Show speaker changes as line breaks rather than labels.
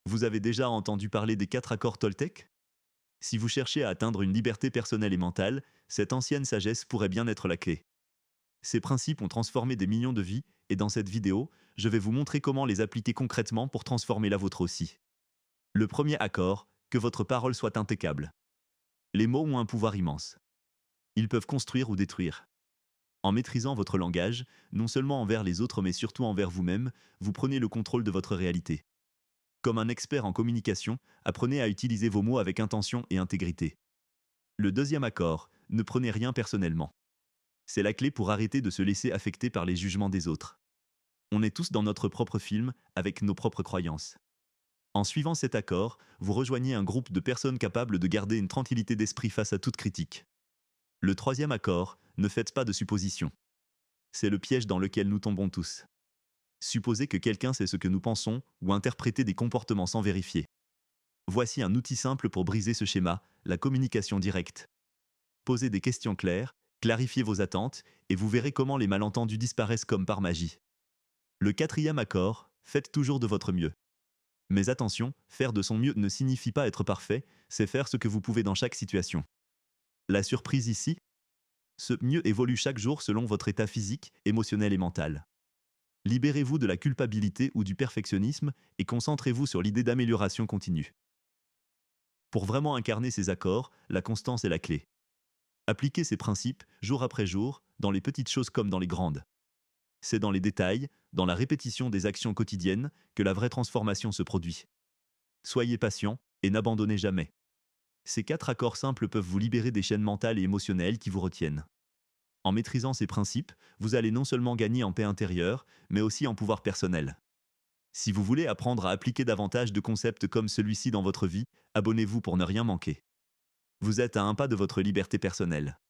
Vous avez déjà entendu parler des 4 accords Toltec? Si vous cherchez à atteindre une liberté personnelle et mentale, cette ancienne sagesse pourrait bien être la clé. Ces principes ont transformé des millions de vies, et dans cette vidéo, je vais vous montrer comment les appliquer concrètement pour transformer la vôtre aussi. Le premier accord, que votre parole soit impeccable. Les mots ont un pouvoir immense. Ils peuvent construire ou détruire. En maîtrisant votre langage, non seulement envers les autres mais surtout envers vous-même, vous prenez le contrôle de votre réalité. Comme un expert en communication, apprenez à utiliser vos mots avec intention et intégrité. Le deuxième accord, ne prenez rien personnellement. C'est la clé pour arrêter de se laisser affecter par les jugements des autres. On est tous dans notre propre film, avec nos propres croyances. En suivant cet accord, vous rejoignez un groupe de personnes capables de garder une tranquillité d'esprit face à toute critique. Le troisième accord, ne faites pas de suppositions. C'est le piège dans lequel nous tombons tous. Supposer que quelqu'un sait ce que nous pensons ou interpréter des comportements sans vérifier. Voici un outil simple pour briser ce schéma, la communication directe. Posez des questions claires, clarifiez vos attentes, et vous verrez comment les malentendus disparaissent comme par magie. Le quatrième accord, faites toujours de votre mieux. Mais attention, faire de son mieux ne signifie pas être parfait, c'est faire ce que vous pouvez dans chaque situation. La surprise ici, ce mieux évolue chaque jour selon votre état physique, émotionnel et mental. Libérez-vous de la culpabilité ou du perfectionnisme et concentrez-vous sur l'idée d'amélioration continue. Pour vraiment incarner ces accords, la constance est la clé. Appliquez ces principes, jour après jour, dans les petites choses comme dans les grandes. C'est dans les détails, dans la répétition des actions quotidiennes, que la vraie transformation se produit. Soyez patient et n'abandonnez jamais. Ces 4 accords simples peuvent vous libérer des chaînes mentales et émotionnelles qui vous retiennent. En maîtrisant ces principes, vous allez non seulement gagner en paix intérieure, mais aussi en pouvoir personnel. Si vous voulez apprendre à appliquer davantage de concepts comme celui-ci dans votre vie, abonnez-vous pour ne rien manquer. Vous êtes à un pas de votre liberté personnelle.